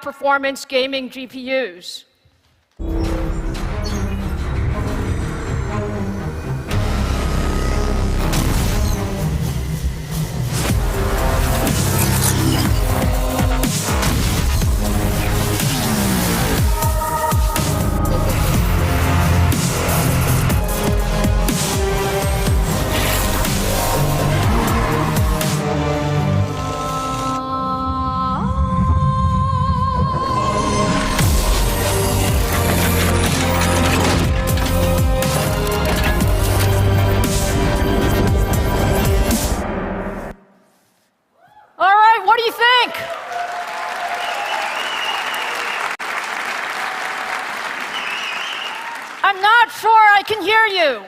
high-performance gaming GPUs. What do you think? I'm not sure I can hear you.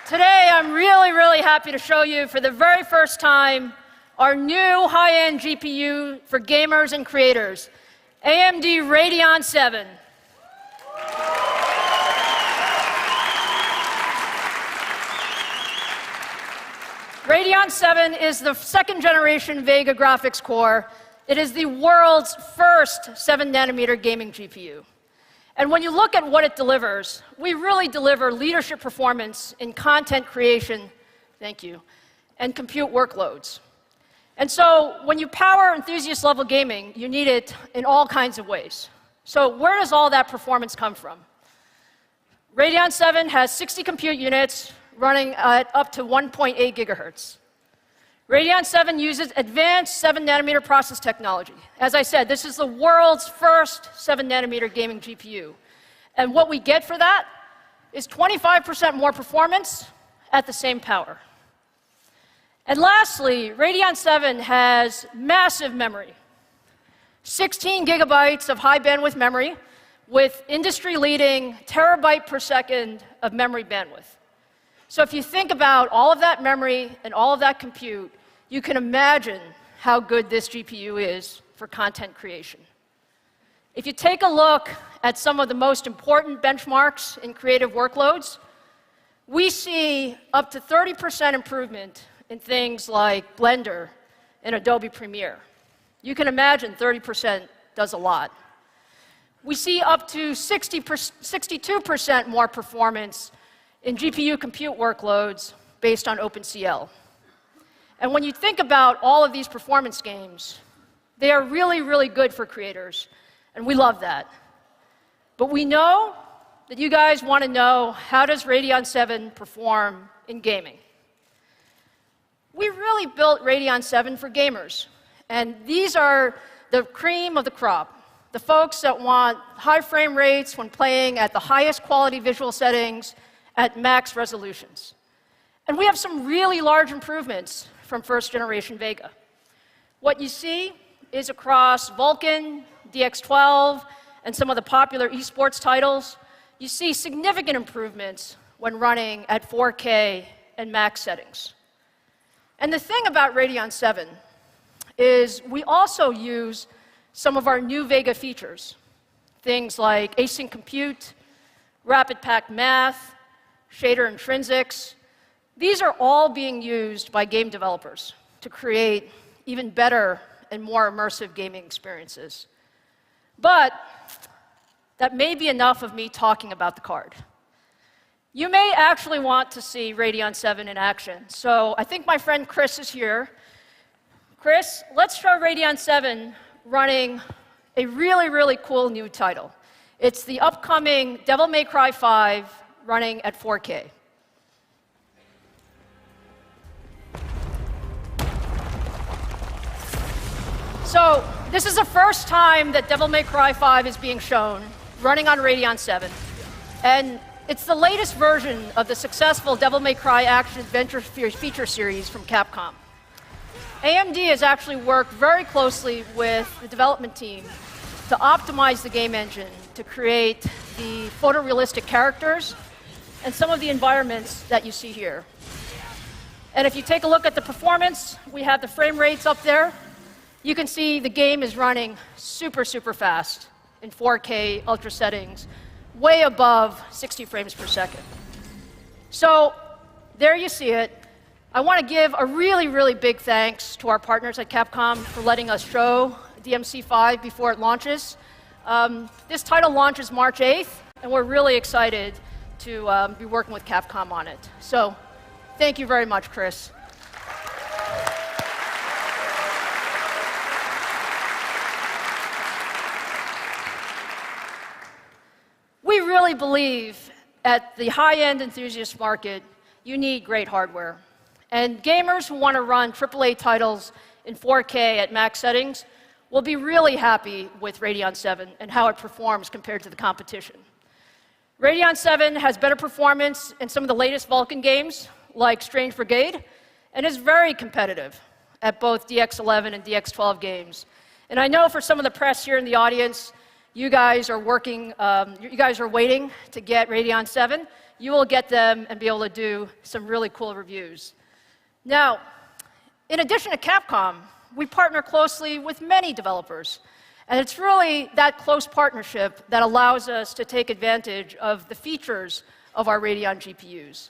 Today, I'm really happy to show you for the very first time our new high-end GPU for gamers and creators, AMD Radeon VII. Radeon VII is the second-generation Vega graphics core. It is the world's first 7-nanometer gaming GPU. And when you look at what it delivers, we really deliver leadership performance in content creation, thank you, and compute workloads. And so when you power enthusiast-level gaming, you need it in all kinds of ways. So where does all that performance come from? Radeon VII has 60 compute units, running at up to 1.8 gigahertz. Radeon VII uses advanced 7-nanometer process technology. As I said, this is the world's first 7-nanometer gaming GPU. And what we get for that is 25% more performance at the same power. And lastly, Radeon VII has massive memory. 16 gigabytes of high bandwidth memory with industry-leading terabyte per second of memory bandwidth. So if you think about all of that memory and all of that compute, you can imagine how good this GPU is for content creation. If you take a look at some of the most important benchmarks in creative workloads, we see up to 30% improvement in things like Blender and Adobe Premiere. You can imagine 30% does a lot. We see up to 62% more performance in GPU compute workloads based on OpenCL. And when you think about all of these performance gains, they are really good for creators, and we love that. But we know that you guys want to know, how does Radeon VII perform in gaming? We really built Radeon VII for gamers, and these are the cream of the crop, the folks that want high frame rates when playing at the highest quality visual settings at max resolutions. And we have some really large improvements from first-generation Vega. What you see is across Vulkan, DX12, and some of the popular esports titles, you see significant improvements when running at 4K and max settings. And the thing about Radeon VII is we also use some of our new Vega features, things like async compute, rapid packed math, shader intrinsics. These are all being used by game developers to create even better and more immersive gaming experiences. But that may be enough of me talking about the card. You may actually want to see Radeon VII in action. So I think my friend Chris is here. Chris, let's show Radeon VII running a really cool new title. It's the upcoming Devil May Cry 5 running at 4K. So this is the first time that Devil May Cry 5 is being shown, running on Radeon VII. And it's the latest version of the successful Devil May Cry action-adventure feature series from Capcom. AMD has actually worked very closely with the development team to optimize the game engine to create the photorealistic characters and some of the environments that you see here. And if you take a look at the performance, we have the frame rates up there. You can see the game is running super fast in 4K ultra settings, way above 60 frames per second. So there you see it. I want to give a really, really big thanks to our partners at Capcom for letting us show DMC5 before it launches. This title launches March 8th, and we're really excited to be working with Capcom on it. So, thank you very much, Chris. We really believe at the high-end enthusiast market, you need great hardware. And gamers who want to run AAA titles in 4K at max settings will be really happy with Radeon VII and how it performs compared to the competition. Radeon VII has better performance in some of the latest Vulkan games, like Strange Brigade, and is very competitive at both DX11 and DX12 games. And I know for some of the press here in the audience, you guys are waiting to get Radeon VII. You will get them and be able to do some really cool reviews. Now, in addition to Capcom, we partner closely with many developers. And it's really that close partnership that allows us to take advantage of the features of our Radeon GPUs.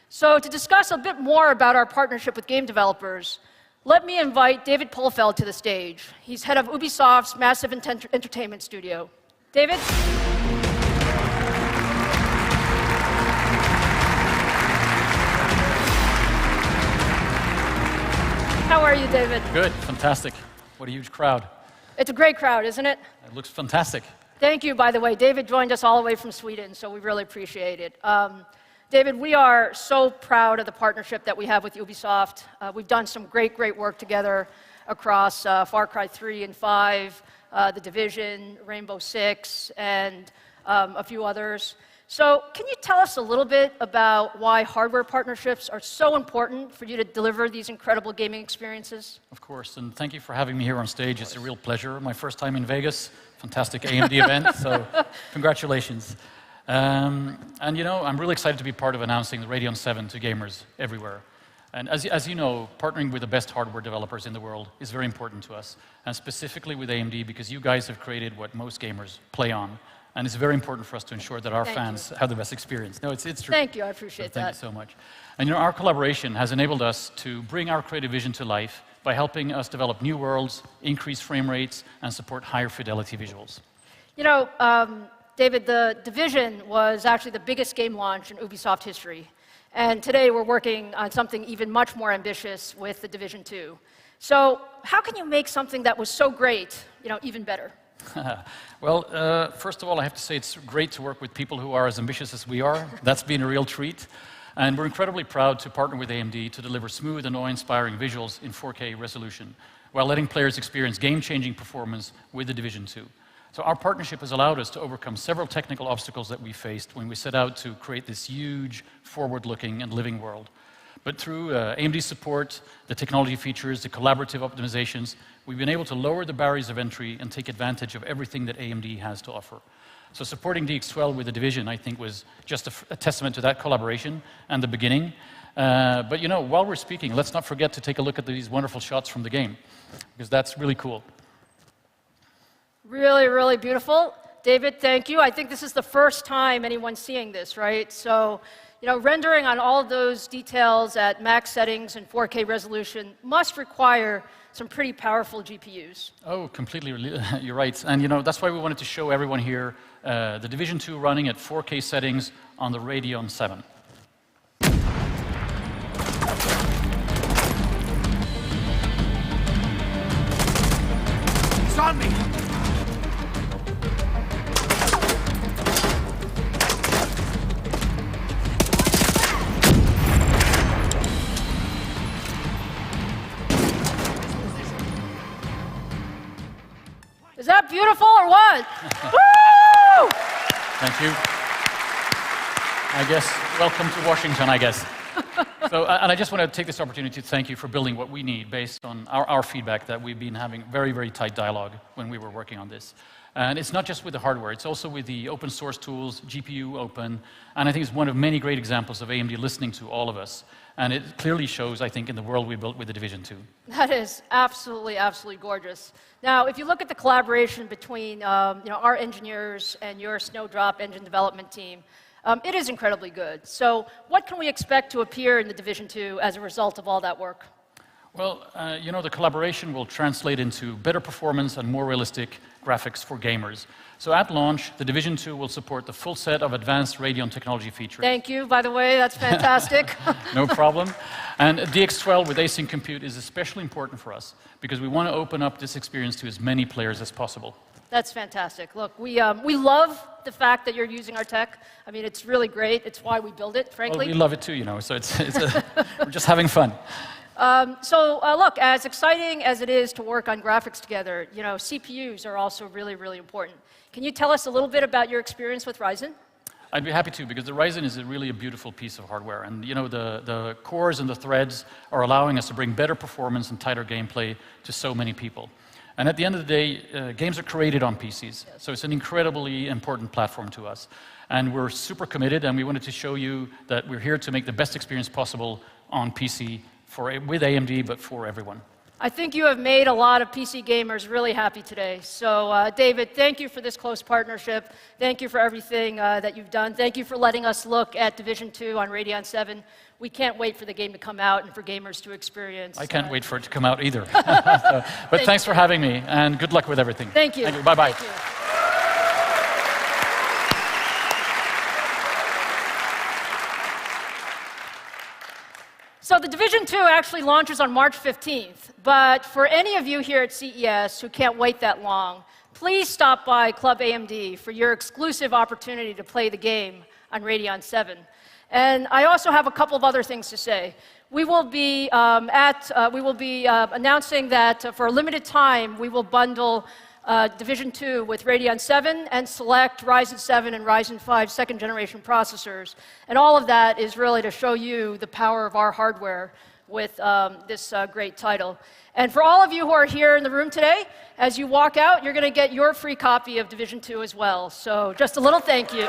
So to discuss a bit more about our partnership with game developers, let me invite David Pullfeld to the stage. He's head of Ubisoft's massive entertainment studio. David? How are you, David? Good, fantastic. What a huge crowd. It's a great crowd, isn't it? It looks fantastic. Thank you, by the way. David joined us all the way from Sweden, so we really appreciate it. David, we are so proud of the partnership that we have with Ubisoft. We've done some great, great work together across Far Cry 3 and 5, The Division, Rainbow Six, and a few others. So can you tell us a little bit about why hardware partnerships are so important for you to deliver these incredible gaming experiences? Of course, and thank you for having me here on stage. It's a real pleasure. My first time in Vegas, fantastic AMD event, so congratulations. And you know, I'm really excited to be part of announcing the Radeon VII to gamers everywhere. And as you know, partnering with the best hardware developers in the world is very important to us, and specifically with AMD because you guys have created what most gamers play on. And it's very important for us to ensure that our fans have the best experience. No, it's true. Thank you, I appreciate that. Thank you so much. And you know, our collaboration has enabled us to bring our creative vision to life by helping us develop new worlds, increase frame rates, and support higher fidelity visuals. You know, David, The Division was actually the biggest game launch in Ubisoft history. And today we're working on something even much more ambitious with The Division 2. So how can you make something that was so great, you know, even better? Well, first of all, I have to say it's great to work with people who are as ambitious as we are. That's been a real treat. And we're incredibly proud to partner with AMD to deliver smooth and awe-inspiring visuals in 4K resolution, while letting players experience game-changing performance with The Division 2. So our partnership has allowed us to overcome several technical obstacles that we faced when we set out to create this huge, forward-looking and living world. But through AMD support, the technology features, the collaborative optimizations, we've been able to lower the barriers of entry and take advantage of everything that AMD has to offer. So supporting DX12 with The Division, I think, was just a testament to that collaboration and the beginning. But you know, while we're speaking, let's not forget to take a look at these wonderful shots from the game, because that's really cool. Really, really beautiful. David, thank you. I think this is the first time anyone's seeing this, right? So, you know, rendering on all of those details at max settings and 4K resolution must require some pretty powerful GPUs. Oh, completely, you're right. And you know, that's why we wanted to show everyone here the Division 2 running at 4K settings on the Radeon VII. It's on me! Is that beautiful or what? Woo! Thank you. I guess, welcome to Washington, I guess. So, and I just want to take this opportunity to thank you for building what we need based on our feedback that we've been having very, very tight dialogue when we were working on this. And it's not just with the hardware, it's also with the open source tools, GPU open, and I think it's one of many great examples of AMD listening to all of us. And it clearly shows, I think, in the world we built with the Division 2. That is absolutely, absolutely gorgeous. Now, if you look at the collaboration between our engineers and your Snowdrop engine development team, It is incredibly good. So what can we expect to appear in the Division 2 as a result of all that work? Well, you know, the collaboration will translate into better performance and more realistic graphics for gamers. So at launch, the Division 2 will support the full set of advanced Radeon technology features. Thank you, by the way, that's fantastic. No problem. And DX12 with async compute is especially important for us because we want to open up this experience to as many players as possible. That's fantastic. Look, we love the fact that you're using our tech. I mean, it's really great. It's why we build it, frankly. Well, we love it too, you know, so we're just having fun. Look, as exciting as it is to work on graphics together, you know, CPUs are also really, really important. Can you tell us a little bit about your experience with Ryzen? I'd be happy to, because the Ryzen is really a beautiful piece of hardware. And you know, the cores and the threads are allowing us to bring better performance and tighter gameplay to so many people. And at the end of the day, games are created on PCs. Yes. So it's an incredibly important platform to us. And we're super committed, and we wanted to show you that we're here to make the best experience possible on PC with AMD, but for everyone. I think you have made a lot of PC gamers really happy today. So, David, thank you for this close partnership. Thank you for everything that you've done. Thank you for letting us look at Division 2 on Radeon 7. We can't wait for the game to come out and for gamers to experience. I can't wait for it to come out either. But thanks for having me, and good luck with everything. Thank you. Thank you. Bye-bye. Thank you. So the Division 2 actually launches on March 15th, but for any of you here at CES who can't wait that long, please stop by Club AMD for your exclusive opportunity to play the game on Radeon 7. And I also have a couple of other things to say. We will be announcing that for a limited time, we will bundle Division 2 with Radeon 7 and select Ryzen 7 and Ryzen 5 second-generation processors. And all of that is really to show you the power of our hardware with this great title. And for all of you who are here in the room today, as you walk out, you're going to get your free copy of Division 2 as well. So just a little thank you.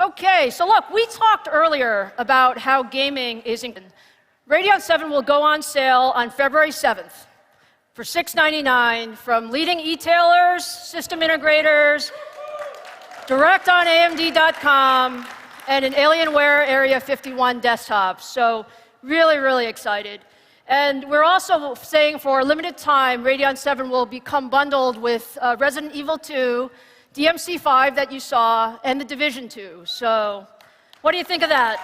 Okay, so look, we talked earlier about how gaming is in. Radeon 7 will go on sale on February 7th for $699 from leading e-tailers, system integrators, direct on AMD.com, and an Alienware Area 51 desktops. So really, really excited. And we're also saying for a limited time, Radeon 7 will become bundled with Resident Evil 2, DMC5 that you saw, and the Division 2. So what do you think of that?